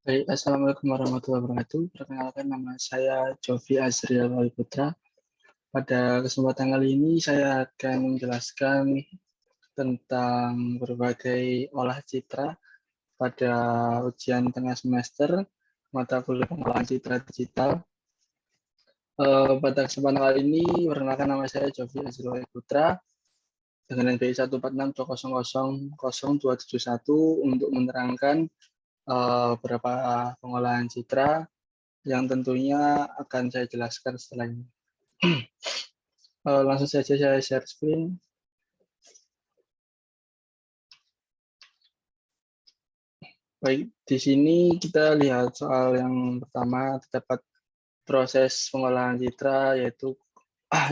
Baik, Assalamualaikum warahmatullahi wabarakatuh. Perkenalkan, nama saya Jovi Azriel Wali Putra. Pada kesempatan kali ini saya akan menjelaskan tentang berbagai olah citra pada ujian tengah semester mata kuliah pengolahan citra digital. Pada kesempatan kali ini, perkenalkan, nama saya Jovi Azriel Wali Putra dengan NPI 146.200.271 untuk menerangkan beberapa pengolahan citra yang tentunya akan saya jelaskan setelah ini. Langsung saja saya share screen. Baik, di sini kita lihat soal yang pertama, terdapat proses pengolahan citra, yaitu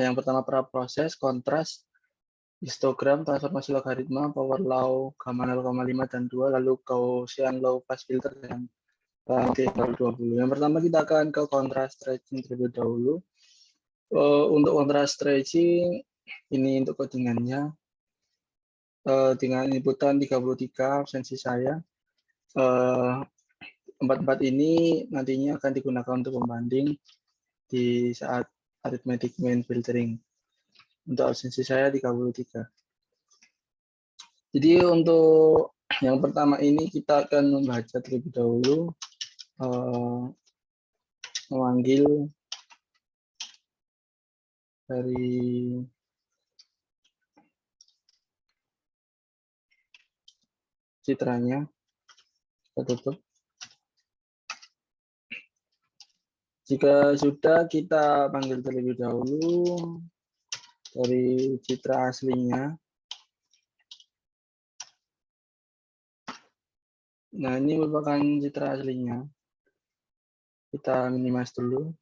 yang pertama proses, kontras, histogram, transformasi logaritma, power law, gamma 0,5 dan 2, lalu Gaussian low pass filter, dan T-20. Yang pertama kita akan ke kontras stretching terlebih dahulu. Untuk kontras stretching, ini untuk codingannya. Dengan inputan 33 absensi saya. Empat ini nantinya akan digunakan untuk pembanding di saat arithmetic mean filtering. Untuk absensi saya 33. Jadi untuk yang pertama ini kita akan membaca terlebih dahulu, memanggil dari citranya, kita tutup. Jika sudah, kita panggil terlebih dahulu dari citra aslinya. Nah, ini merupakan citra aslinya. Kita minimize dulu.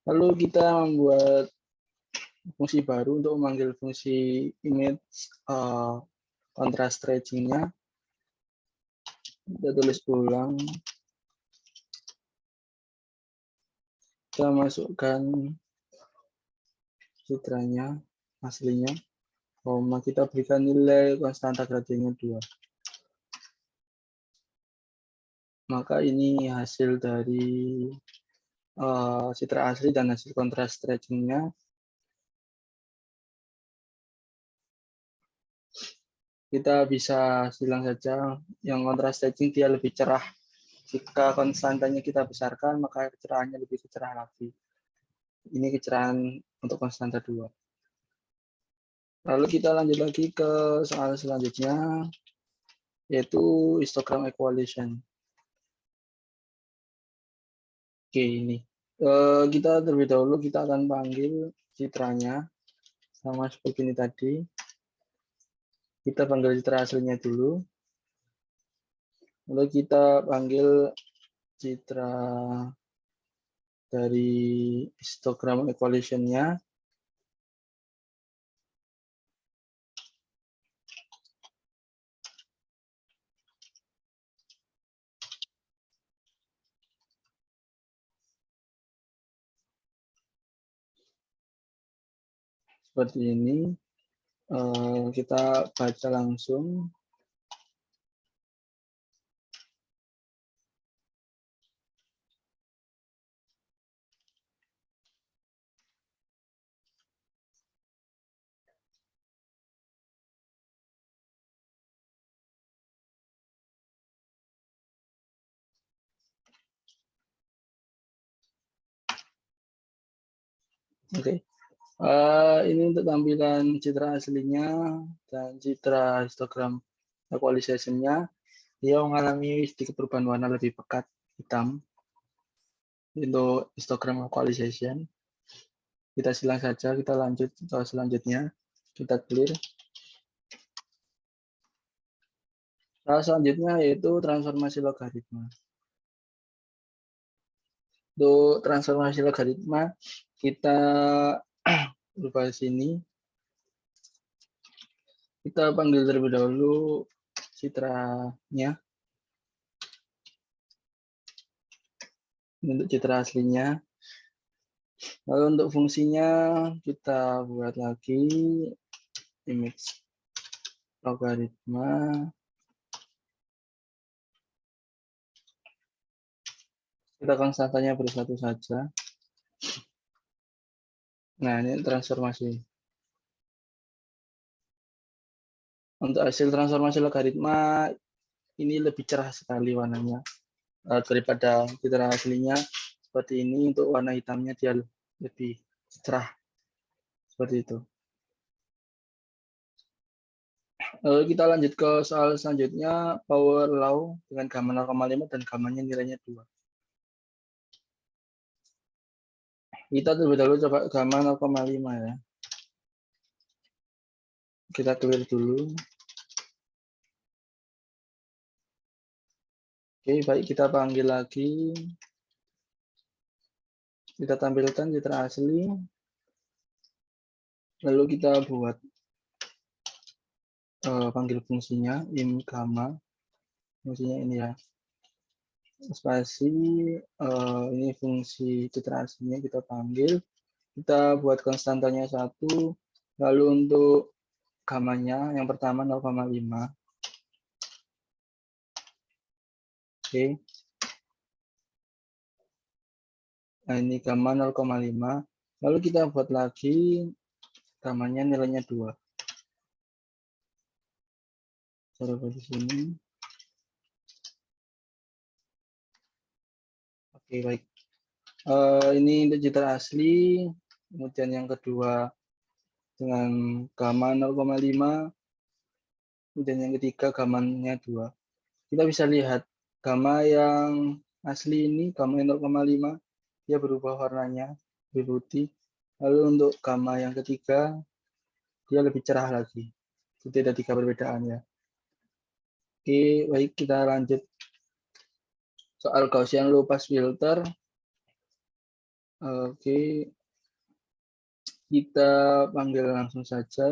Lalu kita membuat fungsi baru untuk memanggil fungsi image contrast stretching-nya. Kita tulis ulang. Kita masukkan citranya aslinya, kita berikan nilai konstanta gradiennya 2. Maka ini hasil dari citra asli dan hasil kontras stretching-nya. Kita bisa bilang saja yang kontras stretching dia lebih cerah. Jika konstantanya kita besarkan, maka kecerahannya lebih cerah lagi. Ini kecerahan untuk konstanta 2. Lalu kita lanjut lagi ke soal selanjutnya, yaitu histogram equalization. Oke, ini. Kita terlebih dahulu kita akan panggil citranya, sama seperti ini tadi. Kita panggil citra aslinya dulu. Lalu kita panggil citra dari histogram equalization-nya. Seperti ini. Kita baca langsung. Oke. Ini untuk tampilan citra aslinya dan citra histogram equalization-nya. Dia mengalami sedikit perubahan warna lebih pekat hitam untuk histogram equalization. Kita silang saja, kita lanjut ke selanjutnya. Kita clear. Nah, selanjutnya yaitu transformasi logaritma. Untuk transformasi logaritma, kita ubah sini. Kita panggil terlebih dahulu citranya. Untuk citra aslinya. Lalu untuk fungsinya kita buat lagi image logaritma. Kita konstantanya bersatu saja. Nah, ini transformasi. Untuk hasil transformasi logaritma ini lebih cerah sekali warnanya daripada citra aslinya. Seperti ini, untuk warna hitamnya dia lebih cerah. Seperti itu. Kita lanjut ke soal selanjutnya, power law dengan gamma 0,5 dan gammanya nilainya 2. Kita terlebih dahulu coba gamma 0,5 ya. Kita clear dulu. Oke, baik, kita panggil lagi. Kita tampilkan citra asli. Lalu kita buat panggil fungsinya in gamma. Fungsinya ini ya. Spasi ini fungsi citra aslinya kita panggil. Kita buat konstantanya 1. Lalu untuk gammanya yang pertama 0,5. Oke. Nah, ini gamma 0,5. Lalu kita buat lagi gammanya nilainya 2. Saya buat di sini. Oke, baik. Ini untuk citra asli. Kemudian yang kedua dengan gamma 0,5. Kemudian yang ketiga gammanya 2. Kita bisa lihat gamma yang asli ini, gamma 0,5, dia berubah warnanya, lebih putih. Lalu untuk gamma yang ketiga, dia lebih cerah lagi. Jadi ada 3 perbedaan ya. Oke, baik, kita lanjut. Soal Gaussian low pass filter. Oke, kita panggil langsung saja.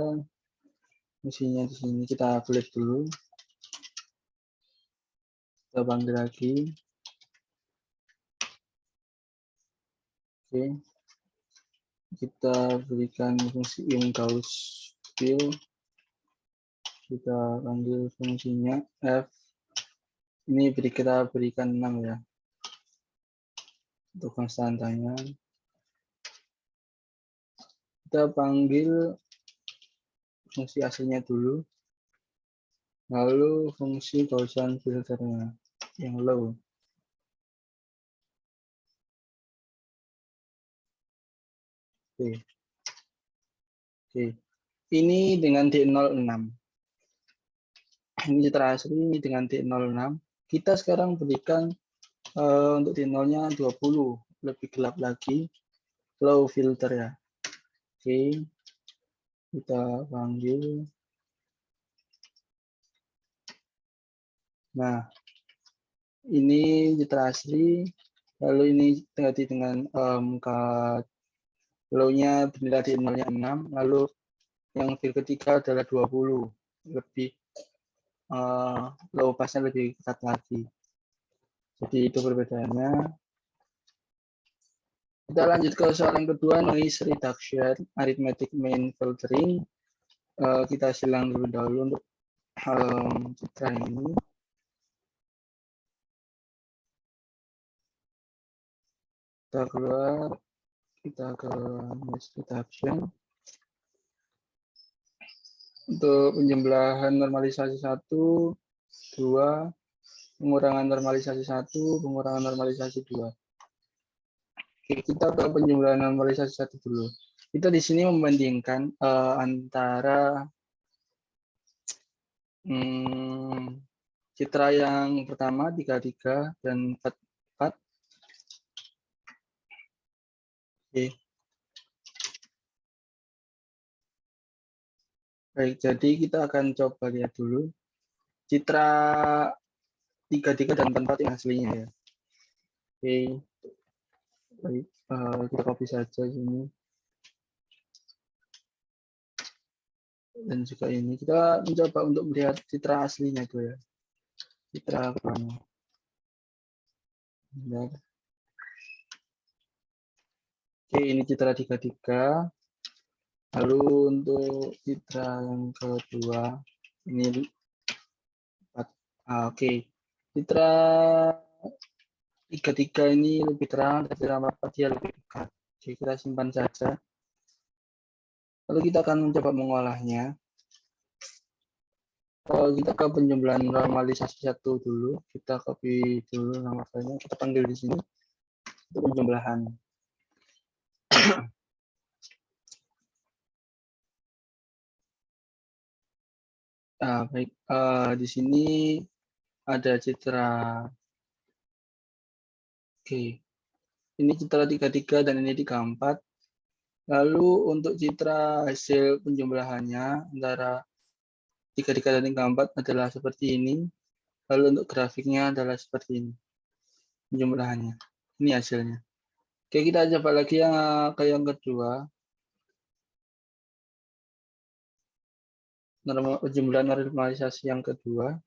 Fungsinya di sini kita klik dulu. Kita panggil lagi. Oke. Kita berikan fungsi in Gauss fill. Kita panggil fungsinya f. Ini kita berikan 6 ya. Untuk konstantanya. Kita panggil fungsi aslinya dulu. Lalu fungsi Gaussian filternya yang low. Oke. Ini dengan D06. Ini citra asli ini dengan D06. Kita sekarang berikan untuk D0-nya 20, lebih gelap lagi. Low filter ya. Oke. Kita panggil. Nah, ini citra asli. Lalu ini ganti dengan low-nya bernilai D0-nya 6. Lalu yang fil ketiga adalah 20. Lebih low pass-nya lebih ketat lagi. Jadi itu perbedaannya. Kita lanjut ke soal yang kedua, noise reduction, arithmetic mean filtering. Kita silang dulu dahulu untuk citra ini. Kita keluar, kita ke noise reduction. Untuk penjumlahan normalisasi 1, 2, pengurangan normalisasi 1, pengurangan normalisasi 2. Oke, kita ke penjumlahan normalisasi 1 dulu. Kita di sini membandingkan antara citra yang pertama 33 dan 44. Oke. Baik, jadi kita akan coba lihat dulu citra 33 dan 44 yang aslinya ya. Oke. Baik, kita copy saja ini. Dan juga ini. Kita mencoba untuk melihat citra aslinya itu ya. Citra apa? Benar. Oke, ini citra 33. Lalu untuk citra yang kedua, ini 4. Oke. Citra 3 ini lebih terang, dan dalam rapat dia lebih dekat. Oke, kita simpan saja. Lalu kita akan mencoba mengolahnya. Kita ke penjumlahan normalisasi 1 dulu. Kita copy dulu nama filenya. Kita panggil di sini untuk penjumlahan. Nah, baik. Di sini ada citra. Oke. Ini citra 33 dan ini 34. Lalu untuk citra hasil penjumlahannya antara 33 dan 34 adalah seperti ini. Lalu untuk grafiknya adalah seperti ini. Penjumlahannya. Ini hasilnya. Oke, kita coba lagi yang ke yang kedua. Penjumlahan normalisasi yang kedua.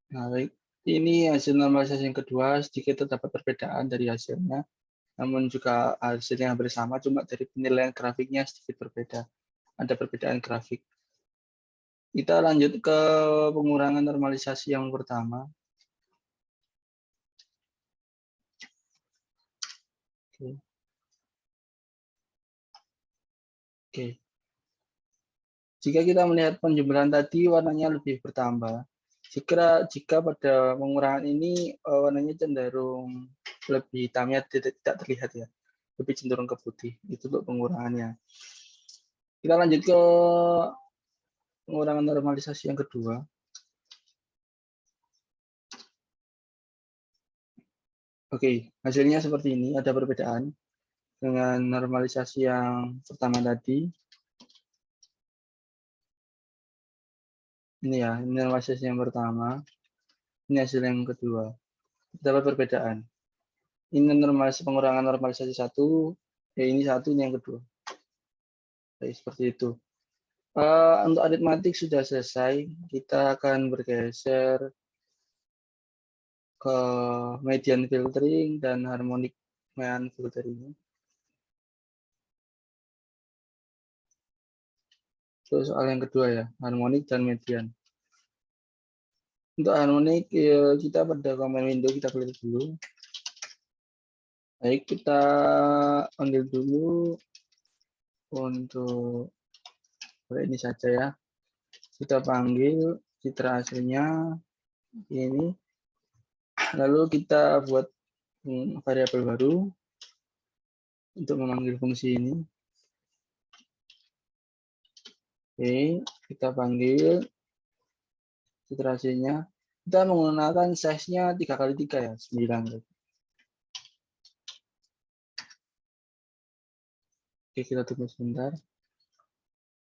Nah, baik. Ini hasil normalisasi yang kedua, sedikit terdapat perbedaan dari hasilnya. Namun juga hasilnya hampir sama, cuma dari penilaian grafiknya sedikit berbeda. Ada perbedaan grafik. Kita lanjut ke pengurangan normalisasi yang pertama. Oke. Jika kita melihat penjumlahan tadi, warnanya lebih bertambah. Jika pada pengurangan ini warnanya cenderung lebih hitamnya tidak terlihat ya, lebih cenderung ke putih. Itu untuk pengurangannya. Kita lanjut ke pengurangan normalisasi yang kedua. Oke, hasilnya seperti ini. Ada perbedaan dengan normalisasi yang pertama tadi. Ini ya, ini normalisasi yang pertama. Ini hasil yang kedua. Dapat perbedaan. Ini pengurangan normalisasi 1, ini 1, ini yang kedua. Oke, seperti itu. Untuk aritmatik sudah selesai. Kita akan bergeser ke median filtering dan harmonic mean filtering. Itu soal yang kedua ya, harmonik dan median. Untuk harmonik, kita pada command window kita klik dulu. Baik, kita panggil dulu untuk ini saja ya. Kita panggil citra hasilnya ini. Lalu kita buat variabel baru untuk memanggil fungsi ini. Oke, kita panggil citra hasilnya. Kita menggunakan size-nya 3x3 ya, 9. Oke, kita tunggu sebentar.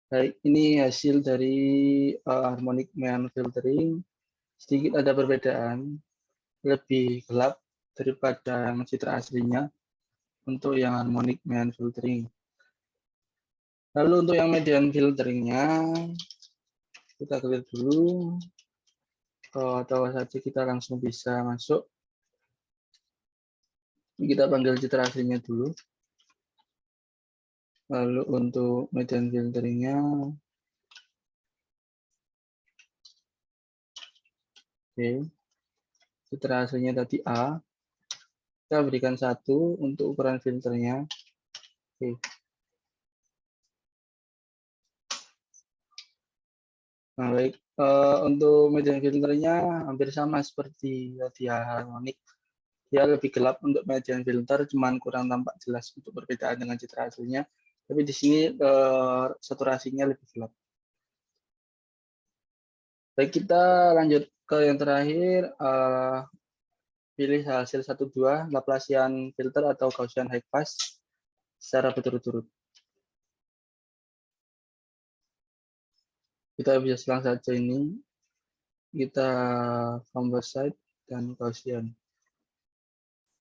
Baik, ini hasil dari harmonic mean filtering. Sedikit ada perbedaan, lebih gelap daripada yang citra aslinya untuk yang harmonic mean filtering. Lalu untuk yang median filteringnya, kita klik dulu. Atau saja kita langsung bisa masuk. Kita panggil citra aslinya dulu. Lalu untuk median filteringnya, oke, citra aslinya tadi A. Kita berikan 1 untuk ukuran filternya. Oke. Nah, baik. Untuk median filternya hampir sama seperti tadi harmonik. Dia lebih gelap untuk median filter, cuman kurang tampak jelas untuk perbedaan dengan citra aslinya. Tapi di sini saturasinya lebih gelap. Baik, kita lanjut ke yang terakhir. Pilih hasil 1-2, Laplacian filter atau Gaussian high pass secara berturut-turut. Kita bisa silang saja ini. Kita composite dan Gaussian.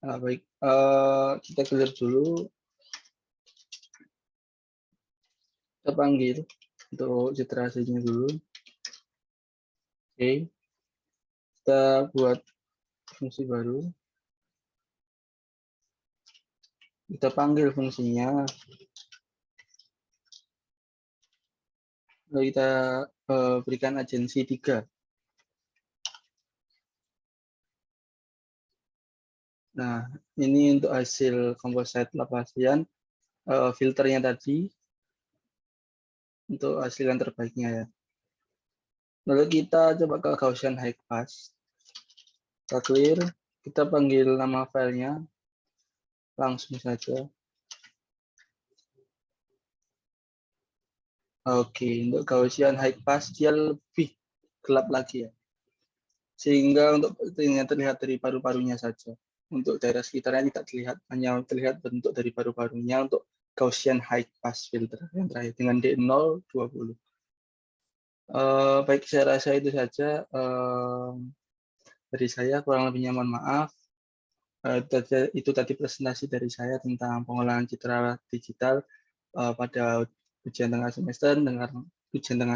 Nah, baik, kita clear dulu. Kita panggil untuk citra hasilnya dulu. Oke, kita buat fungsi baru. Kita panggil fungsinya. Lalu kita berikan agensi 3. Nah, ini untuk hasil composite Laplacian, filternya tadi, untuk hasil yang terbaiknya ya. Lalu kita coba ke Gaussian high pass. Kita clear, kita panggil nama filenya, langsung saja. Oke, untuk Gaussian high pass dia lebih gelap lagi ya. Sehingga untuk ini terlihat dari paru-parunya saja. Untuk daerah sekitarnya tidak terlihat, hanya terlihat bentuk dari paru-parunya untuk Gaussian high pass filter yang terakhir dengan D0 20. Baik, saya rasa itu saja dari saya, kurang lebihnya mohon maaf. Itu tadi presentasi dari saya tentang pengolahan citra digital pada ujian tengah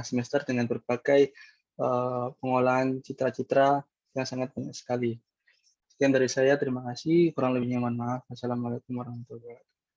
semester dengan berbagai pengolahan citra-citra yang sangat banyak sekali. Sekian dari saya, terima kasih. Kurang lebihnya mohon maaf. Wassalamualaikum warahmatullahi wabarakatuh.